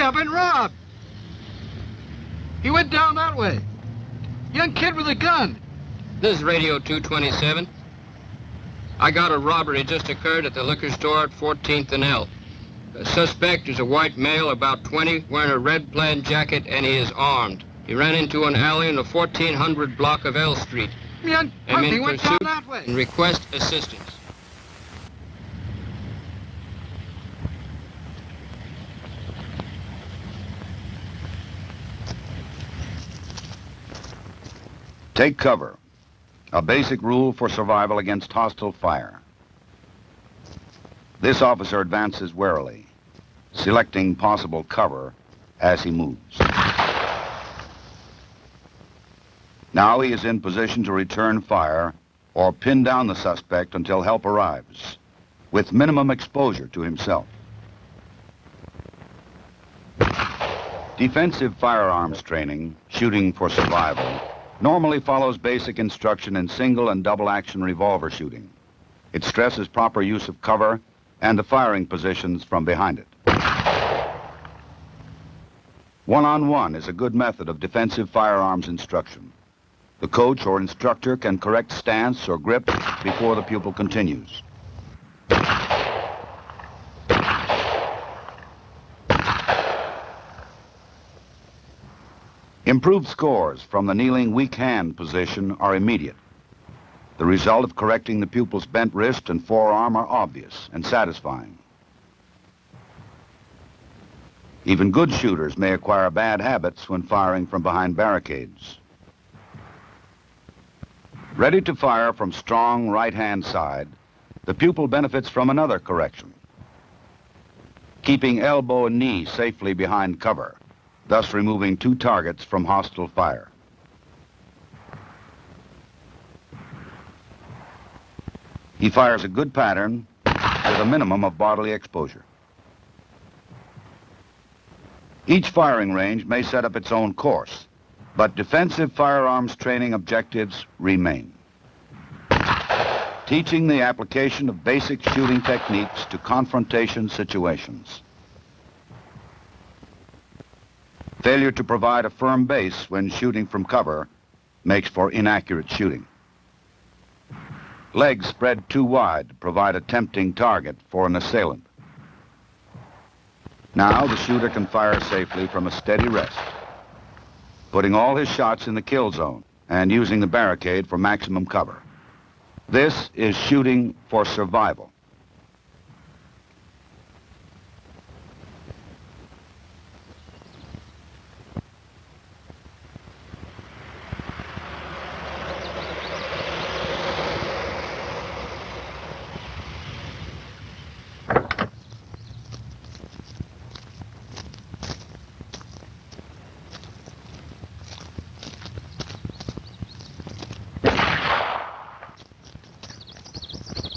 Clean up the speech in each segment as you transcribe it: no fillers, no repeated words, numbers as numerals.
I've been robbed. He went down that way. Young kid with a gun. This is Radio 227. I got a robbery just occurred at the liquor store at 14th and L. The suspect is a white male, about 20, wearing a red plaid jacket, and he is armed. He ran into an alley in the 1400 block of L Street. Young I'm puppy in went down pursuit that way. and request assistance. Take cover. A basic rule for survival against hostile fire. This officer advances warily, selecting possible cover as he moves. Now he is in position to return fire or pin down the suspect until help arrives, with minimum exposure to himself. Defensive firearms training, shooting for survival, normally follows basic instruction in single and double action revolver shooting. It stresses proper use of cover and the firing positions from behind it. One-on-one is a good method of defensive firearms instruction. The coach or instructor can correct stance or grip before the pupil continues. Improved scores from the kneeling weak hand position are immediate. The result of correcting the pupil's bent wrist and forearm are obvious and satisfying. Even good shooters may acquire bad habits when firing from behind barricades. Ready to fire from strong right-hand side, the pupil benefits from another correction. Keeping elbow and knee safely behind cover, thus removing two targets from hostile fire. He fires a good pattern with a minimum of bodily exposure. Each firing range may set up its own course, but defensive firearms training objectives remain. Teaching the application of basic shooting techniques to confrontation situations. Failure to provide a firm base when shooting from cover makes for inaccurate shooting. Legs spread too wide to provide a tempting target for an assailant. Now the shooter can fire safely from a steady rest, putting all his shots in the kill zone and using the barricade for maximum cover. This is shooting for survival.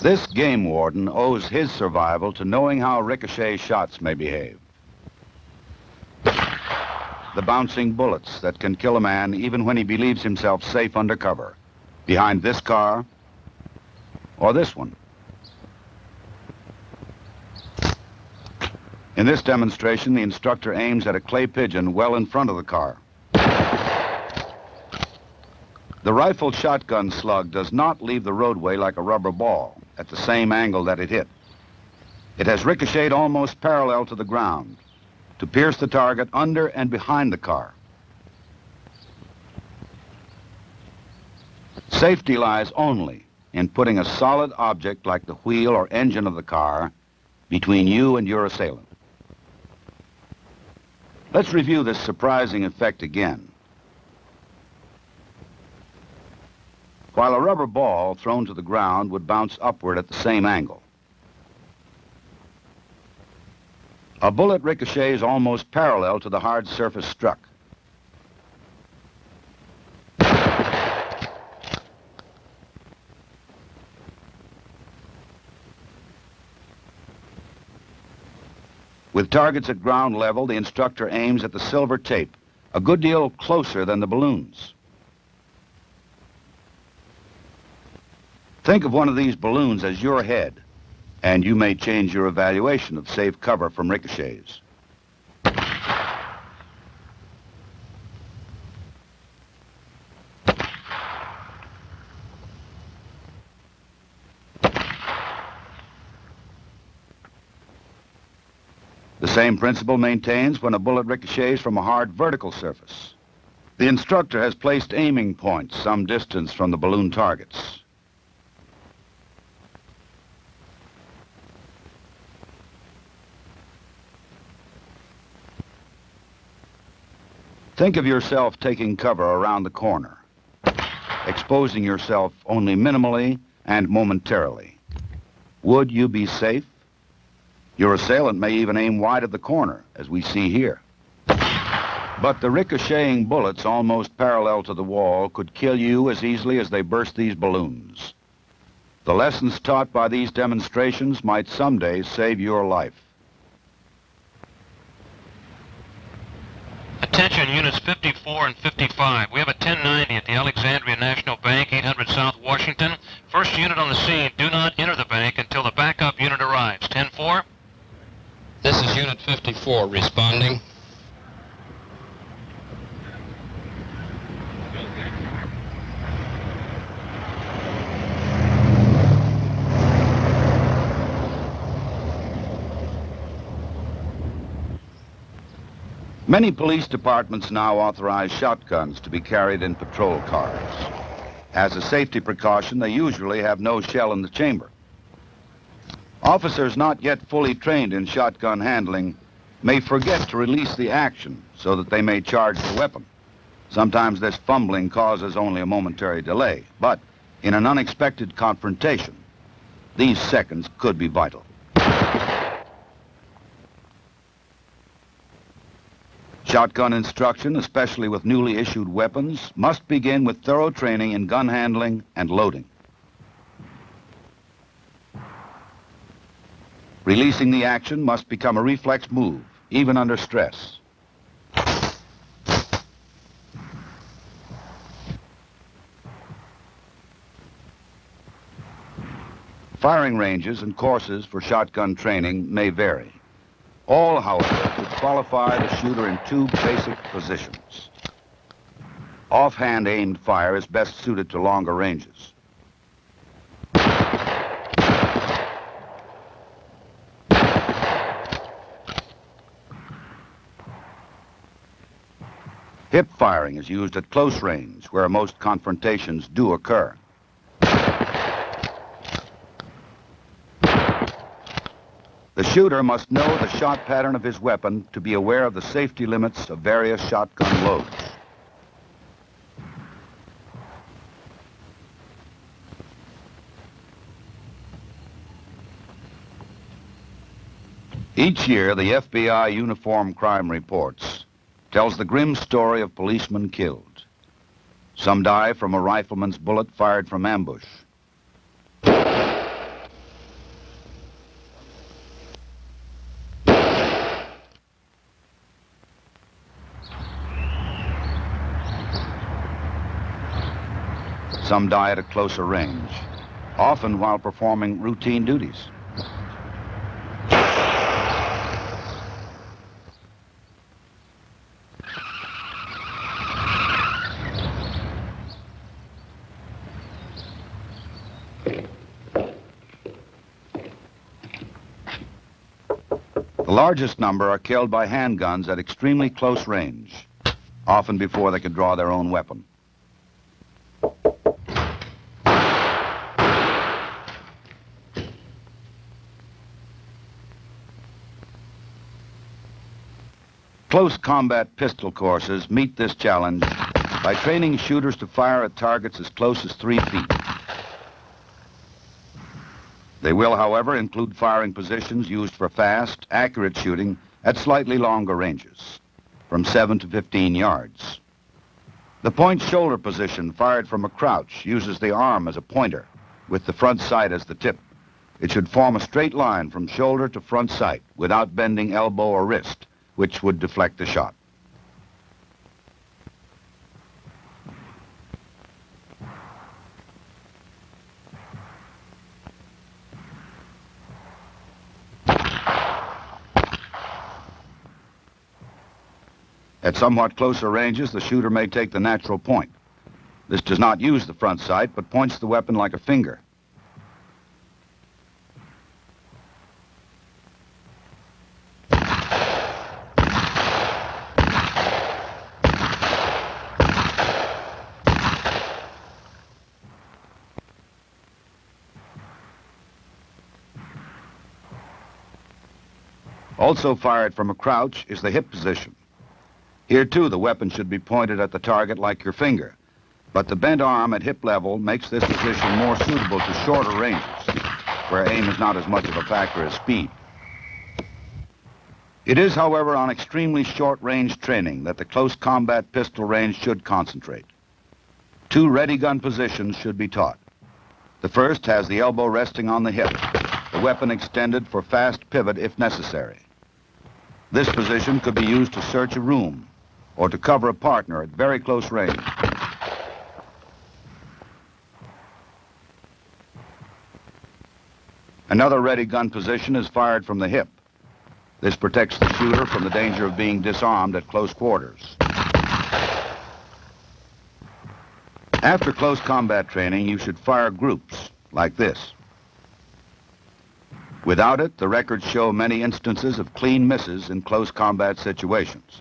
This game warden owes his survival to knowing how ricochet shots may behave. The bouncing bullets that can kill a man even when he believes himself safe under cover, behind this car or this one. In this demonstration, the instructor aims at a clay pigeon well in front of the car. The rifled shotgun slug does not leave the roadway like a rubber ball at the same angle that it hit. It has ricocheted almost parallel to the ground to pierce the target under and behind the car. Safety lies only in putting a solid object like the wheel or engine of the car between you and your assailant. Let's review this surprising effect again. While a rubber ball thrown to the ground would bounce upward at the same angle, a bullet ricochets almost parallel to the hard surface struck. With targets at ground level, the instructor aims at the silver tape, a good deal closer than the balloons. Think of one of these balloons as your head, and you may change your evaluation of safe cover from ricochets. The same principle maintains when a bullet ricochets from a hard vertical surface. The instructor has placed aiming points some distance from the balloon targets. Think of yourself taking cover around the corner, exposing yourself only minimally and momentarily. Would you be safe? Your assailant may even aim wide of the corner, as we see here. But the ricocheting bullets almost parallel to the wall could kill you as easily as they burst these balloons. The lessons taught by these demonstrations might someday save your life. Attention units 54 and 55. We have a 1090 at the Alexandria National Bank, 800 South Washington. First unit on the scene, do not enter the bank until the backup unit arrives. 10-4. This is Unit 54 responding. Many police departments now authorize shotguns to be carried in patrol cars. As a safety precaution, they usually have no shell in the chamber. Officers not yet fully trained in shotgun handling may forget to release the action so that they may charge the weapon. Sometimes this fumbling causes only a momentary delay, but in an unexpected confrontation, these seconds could be vital. Shotgun instruction, especially with newly issued weapons, must begin with thorough training in gun handling and loading. Releasing the action must become a reflex move, even under stress. Firing ranges and courses for shotgun training may vary. All, however, would qualify the shooter in two basic positions. Offhand aimed fire is best suited to longer ranges. Hip firing is used at close range, where most confrontations do occur. The shooter must know the shot pattern of his weapon to be aware of the safety limits of various shotgun loads. Each year, the FBI Uniform Crime Reports tells the grim story of policemen killed. Some die from a rifleman's bullet fired from ambush. Some die at a closer range, often while performing routine duties. The largest number are killed by handguns at extremely close range, often before they can draw their own weapon. Close combat pistol courses meet this challenge by training shooters to fire at targets as close as 3 feet. They will, however, include firing positions used for fast, accurate shooting at slightly longer ranges, from 7 to 15 yards. The point shoulder position fired from a crouch uses the arm as a pointer, with the front sight as the tip. It should form a straight line from shoulder to front sight without bending elbow or wrist, which would deflect the shot. At somewhat closer ranges, the shooter may take the natural point. This does not use the front sight, but points the weapon like a finger. Also fired from a crouch is the hip position. Here, too, the weapon should be pointed at the target like your finger, but the bent arm at hip level makes this position more suitable to shorter ranges, where aim is not as much of a factor as speed. It is, however, on extremely short-range training that the close combat pistol range should concentrate. 2 ready gun positions should be taught. The first has the elbow resting on the hip, the weapon extended for fast pivot if necessary. This position could be used to search a room or to cover a partner at very close range. Another ready gun position is fired from the hip. This protects the shooter from the danger of being disarmed at close quarters. After close combat training, you should fire groups like this. Without it, the records show many instances of clean misses in close combat situations,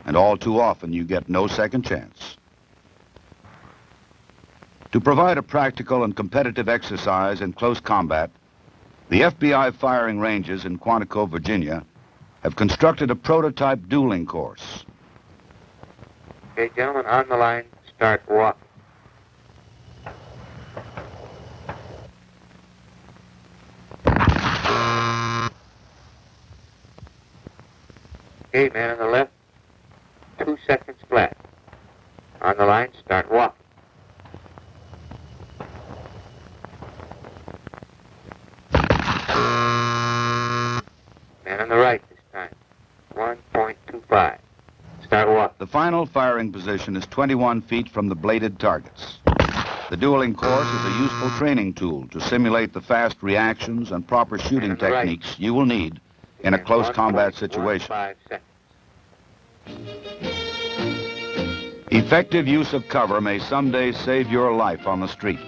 and all too often you get no second chance. To provide a practical and competitive exercise in close combat, the FBI firing ranges in Quantico, Virginia, have constructed a prototype dueling course. Okay, gentlemen, on the line, start walk. Okay, man on the left, 2 seconds flat. On the line, start walk. Man on the right this time, 1.25. Start walk. The final firing position is 21 feet from the bladed targets. The dueling course is a useful training tool to simulate the fast reactions and proper shooting techniques you will need in a close combat situation. Effective use of cover may someday save your life on the street.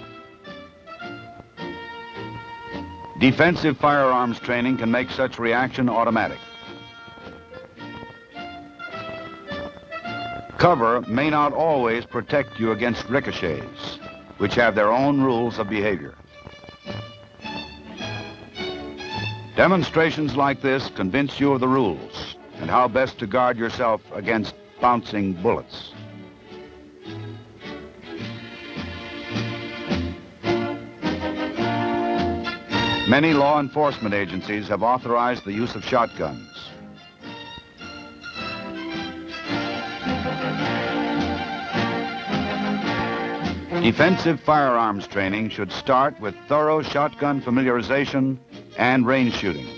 Defensive firearms training can make such reaction automatic. Cover may not always protect you against ricochets, which have their own rules of behavior. Demonstrations like this convince you of the rules and how best to guard yourself against bouncing bullets. Many law enforcement agencies have authorized the use of shotguns. Defensive firearms training should start with thorough shotgun familiarization and range shooting.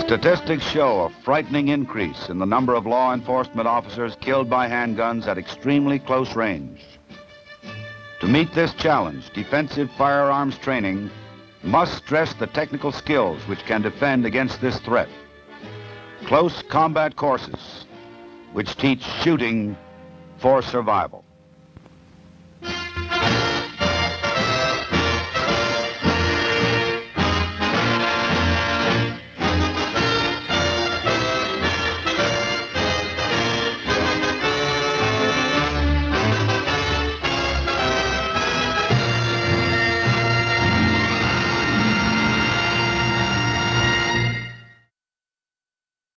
Statistics show a frightening increase in the number of law enforcement officers killed by handguns at extremely close range. To meet this challenge, defensive firearms training must stress the technical skills which can defend against this threat. Close combat courses which teach shooting for survival.